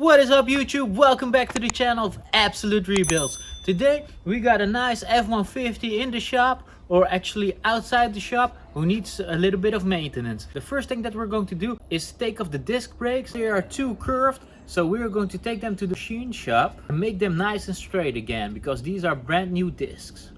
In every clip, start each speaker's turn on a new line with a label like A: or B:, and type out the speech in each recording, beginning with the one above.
A: What is up YouTube? Welcome back to the channel of Absolute Rebuilds. Today we got a nice F-150 in the shop, or actually outside the shop, who needs a little bit of maintenance. The first thing that we're going to do is take off the disc brakes. They are too curved, so we're going to take them to the machine shop and make them nice and straight again, because these are brand new discs.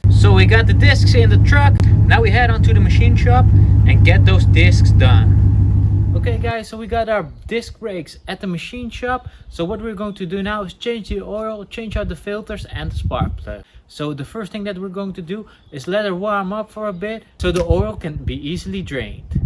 A: So we got the discs in the truck. Now we head on to the machine shop and get those discs done. Okay guys, so we got our disc brakes at the machine shop. So what we're going to do now is change the oil, change out the filters and the spark plug. So the first thing that we're going to do is let it warm up for a bit so the oil can be easily drained.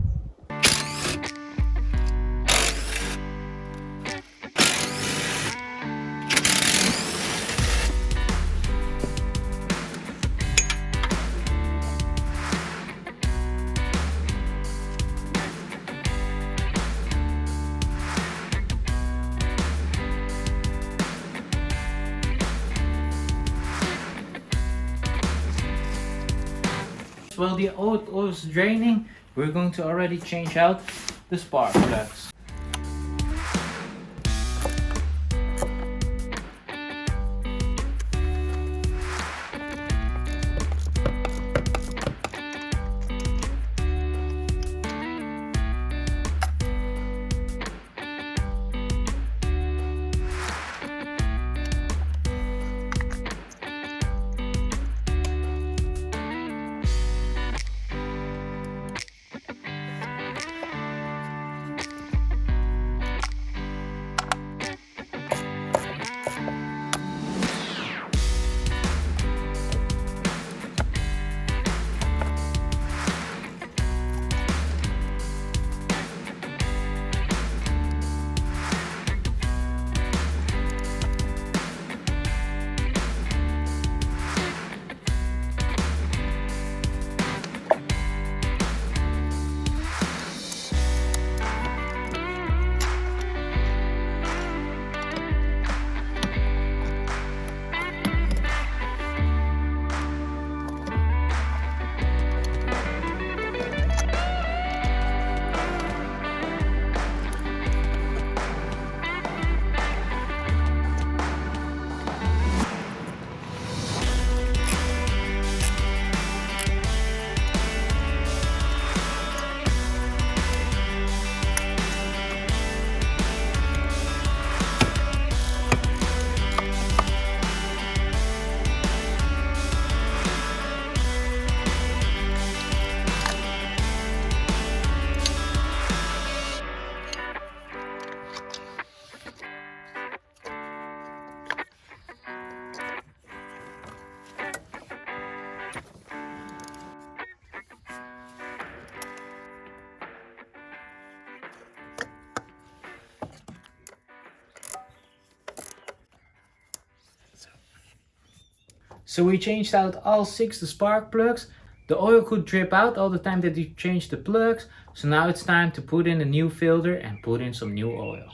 A: While the oil is draining, we're going to already change out the spark plugs. So we changed out all 6 the spark plugs. The oil could drip out all the time that you changed the plugs. So now it's time to put in a new filter and put in some new oil.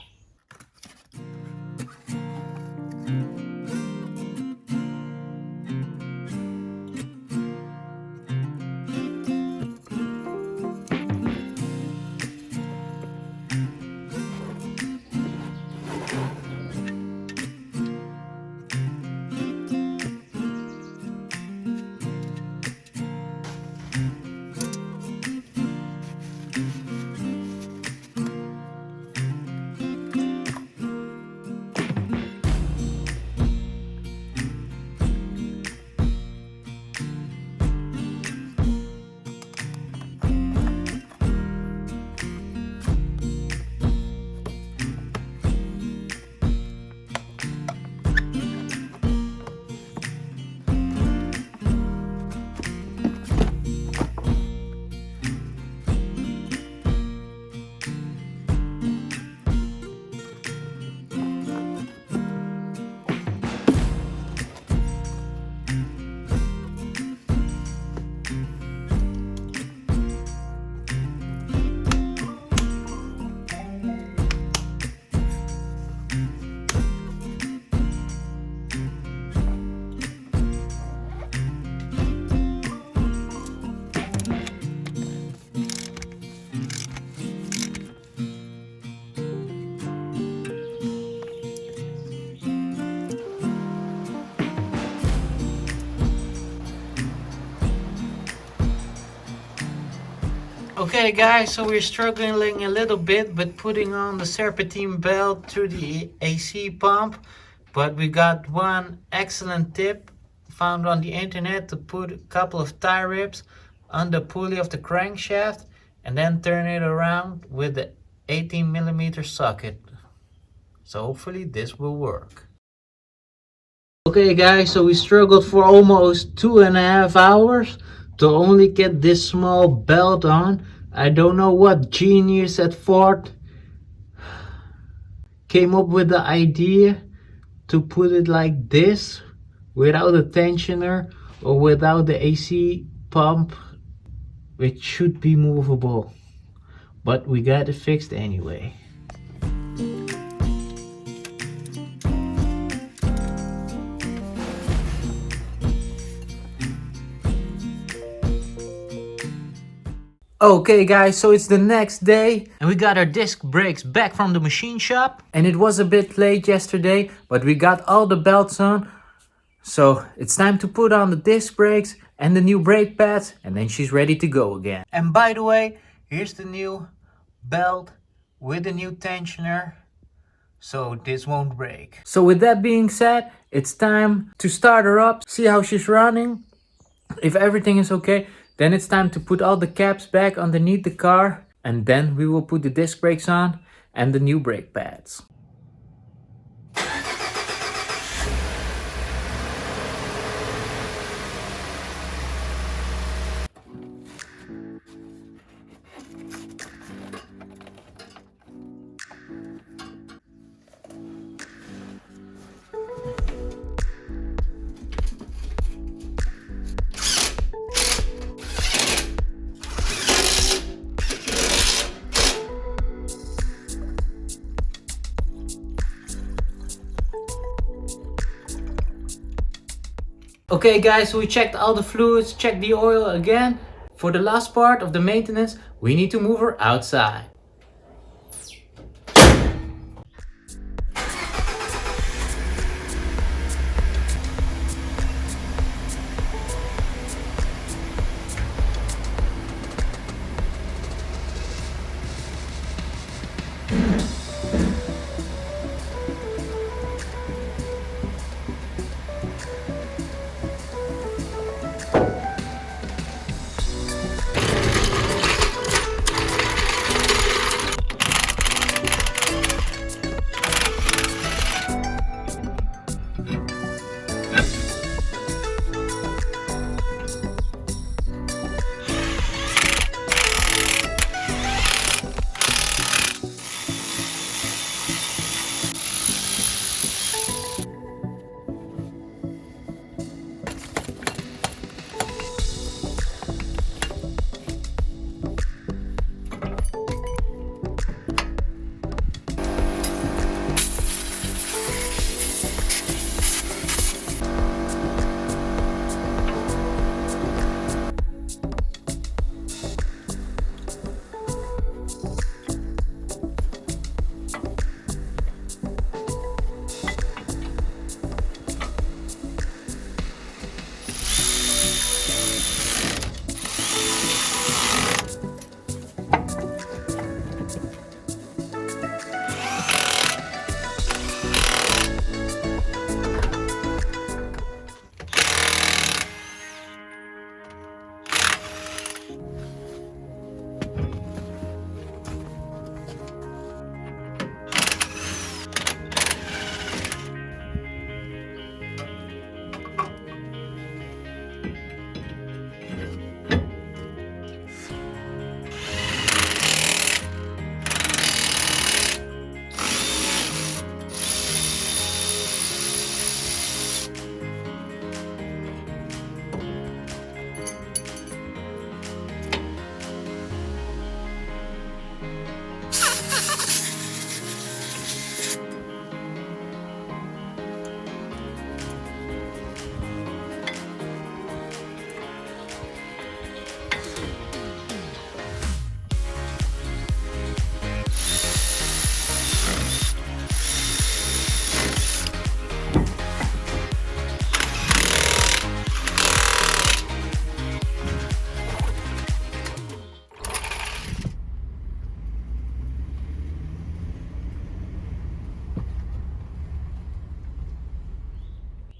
A: Okay guys, so we're struggling a little bit with putting on the serpentine belt through the AC pump, but we got one excellent tip found on the internet to put a couple of tie ribs on the pulley of the crankshaft and then turn it around with the 18mm socket. So hopefully this will work. Okay guys, so we struggled for almost 2.5 hours to only get this small belt on. I don't know what genius at Ford came up with the idea to put it like this without a tensioner or without the AC pump, which should be movable, but we got it fixed anyway. Okay guys, so it's the next day and we got our disc brakes back from the machine shop, and it was a bit late yesterday, but we got all the belts on. So it's time to put on the disc brakes and the new brake pads, and then she's ready to go again. And by the way, here's the new belt with the new tensioner, so this won't break. So with that being said, it's time to start her up, see how she's running. If everything is okay, then it's time to put all the caps back underneath the car, and then we will put the disc brakes on and the new brake pads. Okay guys, so we checked all the fluids, checked the oil again. For the last part of the maintenance, we need to move her outside.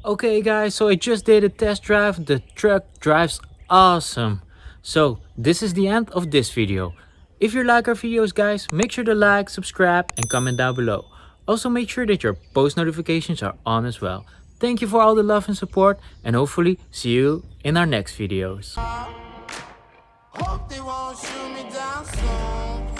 A: Okay guys, so I just did a test drive. The truck drives awesome. So this is the end of this video. If you like our videos guys, make sure to like, subscribe and comment down below. Also make sure that your post notifications are on as well. Thank you for all the love and support and hopefully see you in our next videos.
B: Hope they won't shoot me down soon.